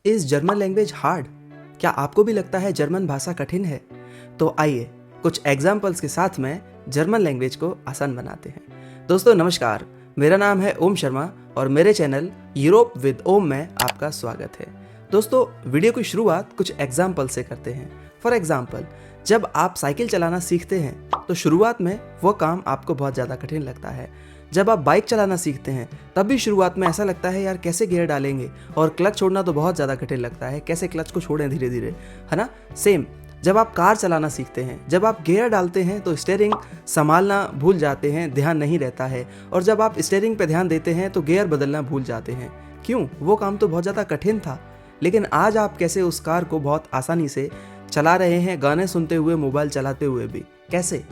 Is German language hard? क्या आपको भी लगता है जर्मन भाषा कठिन है? तो आइए कुछ एग्जाम्पल्स के साथ में जर्मन लैंग्वेज को आसान बनाते हैं। दोस्तों नमस्कार, मेरा नाम है ओम शर्मा और मेरे चैनल यूरोप विद ओम में आपका स्वागत है। दोस्तों वीडियो की शुरुआत कुछ एग्जाम्पल से करते हैं। फॉर एग्जाम्पल, जब आप साइकिल चलाना सीखते हैं तो शुरुआत में वो काम आपको बहुत ज़्यादा कठिन लगता है। जब आप बाइक चलाना सीखते हैं तब भी शुरुआत में ऐसा लगता है यार कैसे गियर डालेंगे, और क्लच छोड़ना तो बहुत ज़्यादा कठिन लगता है, कैसे क्लच को छोड़ें धीरे धीरे, है ना। सेम जब आप कार चलाना सीखते हैं, जब आप गियर डालते हैं तो स्टीयरिंग संभालना भूल जाते हैं, ध्यान नहीं रहता है, और जब आप स्टीयरिंग पे ध्यान देते हैं तो गियर बदलना भूल जाते हैं। क्यों? वो काम तो बहुत ज़्यादा कठिन था। लेकिन आज आप कैसे उस कार को बहुत आसानी से चला रहे हैं, गाने सुनते हुए, मोबाइल चलाते हुए भी। कैसे?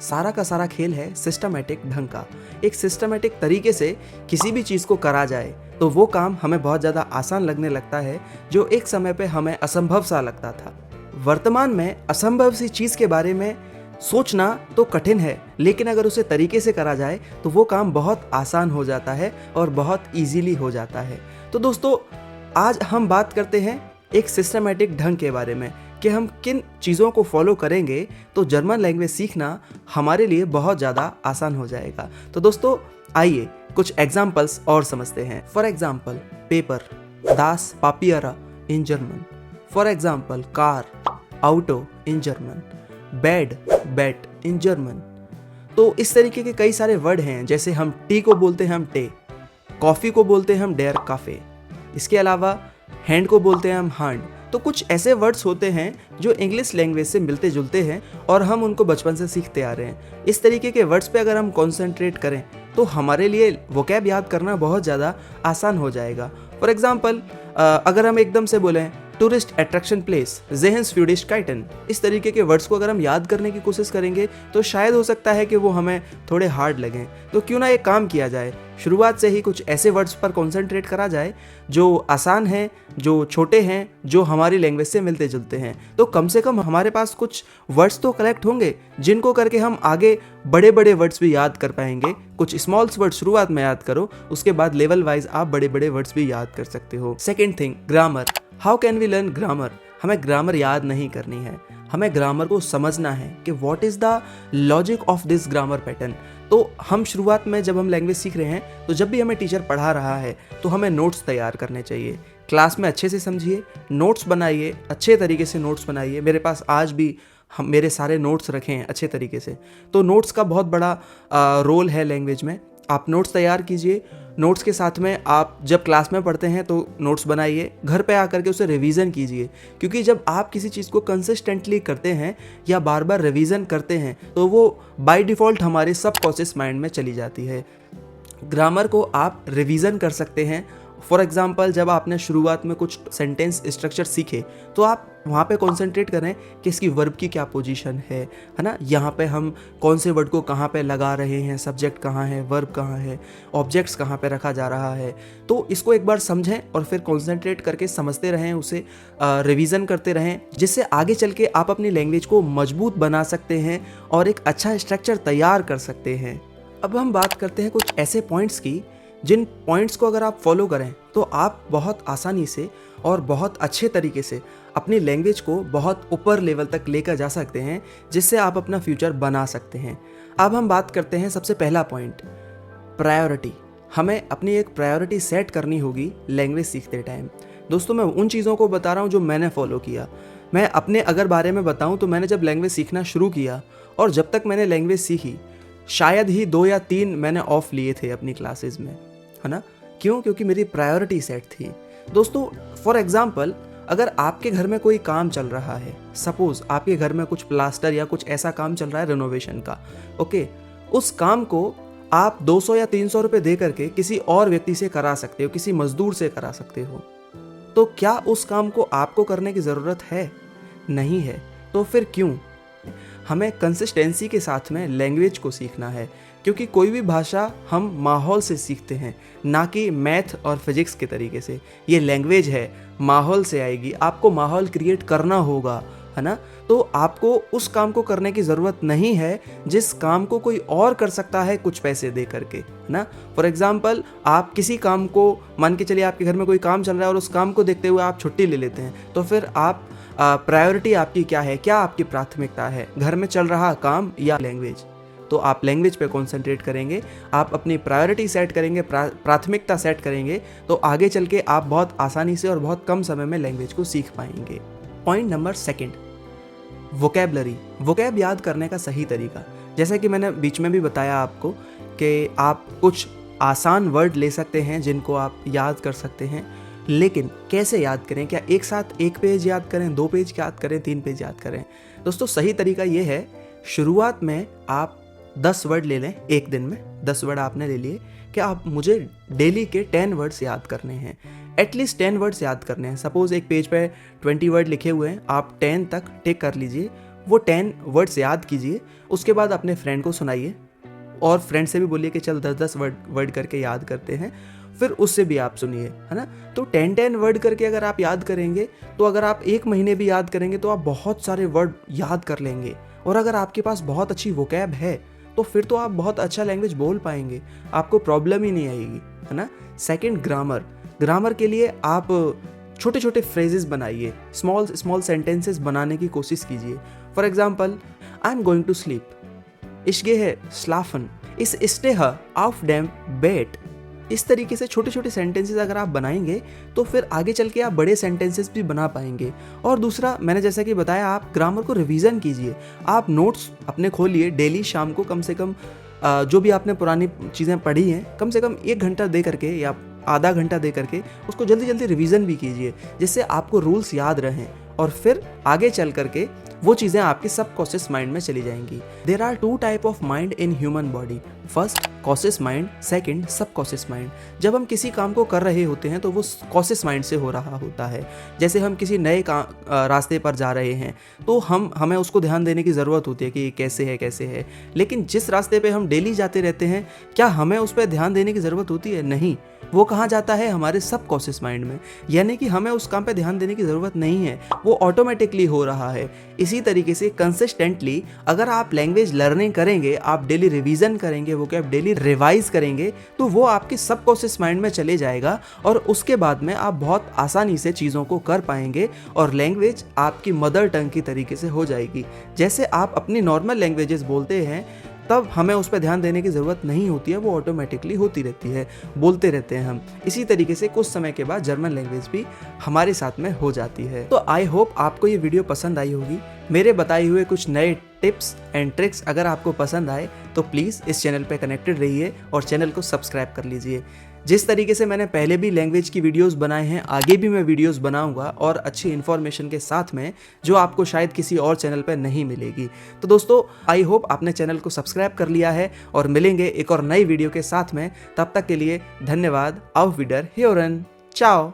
सारा का सारा खेल है सिस्टमेटिक ढंग का। एक सिस्टमेटिक तरीके से किसी भी चीज़ को करा जाए तो वो काम हमें बहुत ज़्यादा आसान लगने लगता है, जो एक समय पे हमें असंभव सा लगता था। वर्तमान में असंभव सी चीज़ के बारे में सोचना तो कठिन है, लेकिन अगर उसे तरीके से करा जाए तो वो काम बहुत आसान हो जाता है और बहुत ईजीली हो जाता है। तो दोस्तों आज हम बात करते हैं एक सिस्टमेटिक ढंग के बारे में कि हम किन चीज़ों को फॉलो करेंगे तो जर्मन लैंग्वेज सीखना हमारे लिए बहुत ज़्यादा आसान हो जाएगा। तो दोस्तों आइए कुछ एग्जाम्पल्स और समझते हैं। फॉर एग्जाम्पल पेपर, दास पापियरा in German. For example car, ऑटो इन जर्मन। बेड, बेट इन जर्मन। तो इस तरीके के कई सारे वर्ड हैं, जैसे हम टी को बोलते हैं हम टे, कॉफ़ी को बोलते हैं हम डेयर काफ़े, इसके अलावा हैंड को बोलते हैं हम हांड। तो कुछ ऐसे वर्ड्स होते हैं जो इंग्लिश लैंग्वेज से मिलते जुलते हैं और हम उनको बचपन से सीखते आ रहे हैं। इस तरीके के वर्ड्स पे अगर हम कॉन्सेंट्रेट करें तो हमारे लिए वोकैब याद करना बहुत ज़्यादा आसान हो जाएगा। फॉर एग्जाम्पल अगर हम एकदम से बोलें टूरिस्ट अट्रैक्शन प्लेस ज़ेहन काइटन, इस तरीके के वर्ड्स को अगर हम याद करने की कोशिश करेंगे तो शायद हो सकता है कि वो हमें थोड़े हार्ड लगें। तो क्यों ना एक काम किया जाए, शुरुआत से ही कुछ ऐसे वर्ड्स पर कॉन्सेंट्रेट करा जाए जो आसान हैं, जो छोटे हैं, जो हमारी लैंग्वेज से मिलते जुलते हैं। तो कम से कम हमारे पास कुछ वर्ड्स तो कलेक्ट होंगे जिनको करके हम आगे बड़े बड़े वर्ड्स भी याद कर पाएंगे। कुछ स्मॉल वर्ड्स शुरुआत में याद करो, उसके बाद लेवल वाइज आप बड़े बड़े वर्ड्स भी याद कर सकते हो। Second thing, grammar. How can we learn grammar? हमें ग्रामर याद नहीं करनी है, हमें ग्रामर को समझना है कि what is the logic of this grammar pattern. तो हम शुरुआत में जब हम लैंग्वेज सीख रहे हैं तो जब भी हमें टीचर पढ़ा रहा है तो हमें नोट्स तैयार करने चाहिए। क्लास में अच्छे से समझिए, नोट्स बनाइए, अच्छे तरीके से नोट्स बनाइए। मेरे पास आज भी हम मेरे सारे नोट्स रखे हैं अच्छे तरीके से। तो नोट्स का बहुत बड़ा रोल है लैंग्वेज में। आप नोट्स तैयार कीजिए, नोट्स के साथ में आप जब क्लास में पढ़ते हैं तो नोट्स बनाइए, घर पे आकर के उसे रिवीजन कीजिए, क्योंकि जब आप किसी चीज़ को कंसिस्टेंटली करते हैं या बार बार रिवीजन करते हैं तो वो बाय डिफ़ॉल्ट हमारे सबकॉन्शियस माइंड में चली जाती है। ग्रामर को आप रिवीजन कर सकते हैं। फॉर एग्जाम्पल, जब आपने शुरुआत में कुछ सेंटेंस स्ट्रक्चर सीखे तो आप वहाँ पे कॉन्सेंट्रेट करें कि इसकी वर्ब की क्या पोजीशन है ना, यहाँ पे हम कौन से वर्ड को कहाँ पे लगा रहे हैं, सब्जेक्ट कहाँ है, वर्ब कहाँ है, ऑब्जेक्ट्स कहाँ पे रखा जा रहा है। तो इसको एक बार समझें और फिर कॉन्सेंट्रेट करके समझते रहें, उसे रिवीजन करते रहें, जिससे आगे चल के आप अपनी लैंग्वेज को मजबूत बना सकते हैं और एक अच्छा स्ट्रक्चर तैयार कर सकते हैं। अब हम बात करते हैं कुछ ऐसे पॉइंट्स की जिन पॉइंट्स को अगर आप फॉलो करें तो आप बहुत आसानी से और बहुत अच्छे तरीके से अपनी लैंग्वेज को बहुत ऊपर लेवल तक लेकर जा सकते हैं, जिससे आप अपना फ्यूचर बना सकते हैं। अब हम बात करते हैं सबसे पहला पॉइंट, प्रायोरिटी। हमें अपनी एक प्रायोरिटी सेट करनी होगी लैंग्वेज सीखते टाइम। दोस्तों मैं उन चीज़ों को बता रहा हूँ जो मैंने फॉलो किया। मैं अपने अगर बारे में बताऊँ तो मैंने जब लैंग्वेज सीखना शुरू किया और जब तक मैंने लैंग्वेज सीखी शायद ही 2 या 3 मैंने ऑफ लिए थे अपनी क्लासेस में, है ना। क्यों? क्योंकि मेरी प्रायोरिटी सेट थी। दोस्तों फॉर एग्जाम्पल, अगर आपके घर में कोई काम चल रहा है, सपोज आपके घर में कुछ प्लास्टर या कुछ ऐसा काम चल रहा है रेनोवेशन का, ओके, उस काम को आप 200 या 300 रुपये दे करके किसी और व्यक्ति से करा सकते हो, किसी मजदूर से करा सकते हो। तो क्या उस काम को आपको करने की ज़रूरत है? नहीं है। तो फिर क्यों? हमें कंसिस्टेंसी के साथ में लैंग्वेज को सीखना है, क्योंकि कोई भी भाषा हम माहौल से सीखते हैं, ना कि मैथ और फिजिक्स के तरीके से। ये लैंग्वेज है, माहौल से आएगी, आपको माहौल क्रिएट करना होगा, है ना। तो आपको उस काम को करने की ज़रूरत नहीं है जिस काम को कोई और कर सकता है कुछ पैसे दे करके, है ना। फॉर एग्जाम्पल, आप किसी काम को, मान के चलिए आपके घर में कोई काम चल रहा है और उस काम को देखते हुए आप छुट्टी ले लेते हैं, तो फिर आप प्रायोरिटी आपकी क्या है, क्या आपकी प्राथमिकता है, घर में चल रहा काम या लैंग्वेज। तो आप लैंग्वेज पे कॉन्सेंट्रेट करेंगे, आप अपनी प्रायोरिटी सेट करेंगे, प्राथमिकता सेट करेंगे, तो आगे चल के आप बहुत आसानी से और बहुत कम समय में लैंग्वेज को सीख पाएंगे। Point number 2, vocabulary. वोकैब याद करने का सही तरीका, जैसा कि मैंने बीच में भी बताया आपको कि आप कुछ आसान वर्ड ले सकते हैं जिनको आप याद कर सकते हैं, लेकिन कैसे याद करें? क्या एक साथ 1 पेज याद करें, 2 पेज याद करें, 3 पेज याद करें? दोस्तों, सही तरीका ये है, शुरुआत में आप 10 वर्ड ले लें। एक दिन में 10 वर्ड आपने ले लिए कि आप मुझे डेली के 10 वर्ड्स याद करने हैं, एटलीस्ट 10 वर्ड्स याद करने हैं। सपोज एक पेज पे 20 वर्ड लिखे हुए हैं, आप 10 तक टिक कर लीजिए, वो 10 वर्ड्स याद कीजिए। उसके बाद अपने फ्रेंड को सुनाइए और फ्रेंड से भी बोलिए कि चल 10-10 वर्ड करके याद करते हैं, फिर उससे भी आप सुनिए, है ना। तो 10-10 वर्ड करके अगर आप याद करेंगे, तो अगर आप 1 महीने भी याद करेंगे तो आप बहुत सारे वर्ड याद कर लेंगे। और अगर आपके पास बहुत अच्छी वोकैब है तो फिर तो आप बहुत अच्छा लैंग्वेज बोल पाएंगे, आपको प्रॉब्लम ही नहीं आएगी, है ना। Second, grammar. ग्रामर के लिए आप छोटे छोटे फ्रेजेस बनाइए, स्मॉल सेंटेंसेस बनाने की कोशिश कीजिए। For example, I am going to sleep, ich gehe schlafen, ich stehe auf dem Bett। इस तरीके से छोटे छोटे सेंटेंसेस अगर आप बनाएंगे तो फिर आगे चल के आप बड़े सेंटेंसेस भी बना पाएंगे। और दूसरा, मैंने जैसा कि बताया, आप ग्रामर को रिवीजन कीजिए। आप नोट्स अपने खोलिए, डेली शाम को कम से कम जो भी आपने पुरानी चीज़ें पढ़ी हैं, कम से कम 1 घंटा दे करके या आधा घंटा दे करके उसको जल्दी जल्दी रिवीजन भी कीजिए, जिससे आपको रूल्स याद रहें और फिर आगे चल करके वो चीज़ें आपके सबकॉन्शियस माइंड में चली जाएंगी। There are 2 type of mind in human body, first conscious mind, second subconscious mind. जब हम किसी काम को कर रहे होते हैं तो वो कॉन्शियस माइंड से हो रहा होता है। जैसे हम किसी नए रास्ते पर जा रहे हैं तो हमें उसको ध्यान देने की ज़रूरत होती है कि कैसे है, लेकिन जिस रास्ते पे हम डेली जाते रहते हैं, क्या हमें उस पर ध्यान देने की ज़रूरत होती है? नहीं, वो कहाँ जाता है? हमारे सबकॉन्शियस माइंड में। यानी कि हमें उस काम पे ध्यान देने की ज़रूरत नहीं है, वो ऑटोमेटिकली हो रहा है। इसी तरीके से कंसिस्टेंटली अगर आप लैंग्वेज लर्निंग करेंगे, आप डेली रिवीजन करेंगे, वो क्या आप डेली रिवाइज करेंगे, तो वो आपके सबकॉन्शियस माइंड में चले जाएगा और उसके बाद में आप बहुत आसानी से चीज़ों को कर पाएंगे और लैंग्वेज आपकी मदर टंग की तरीके से हो जाएगी। जैसे आप अपनी नॉर्मल लैंग्वेजेस बोलते हैं तब हमें उस पर ध्यान देने की ज़रूरत नहीं होती है, वो ऑटोमेटिकली होती रहती है, बोलते रहते हैं हम। इसी तरीके से कुछ समय के बाद जर्मन लैंग्वेज भी हमारे साथ में हो जाती है। तो आई होप आपको ये वीडियो पसंद आई होगी। मेरे बताए हुए कुछ नए टिप्स एंड ट्रिक्स अगर आपको पसंद आए तो प्लीज़ इस चैनल पे कनेक्टेड रहिए और चैनल को सब्सक्राइब कर लीजिए। जिस तरीके से मैंने पहले भी लैंग्वेज की वीडियोस बनाए हैं, आगे भी मैं वीडियोस बनाऊंगा और अच्छी इन्फॉर्मेशन के साथ में, जो आपको शायद किसी और चैनल पर नहीं मिलेगी। तो दोस्तों, आई होप आपने चैनल को सब्सक्राइब कर लिया है और मिलेंगे एक और नई वीडियो के साथ में। तब तक के लिए धन्यवाद। auf Wiederhören, चाओ।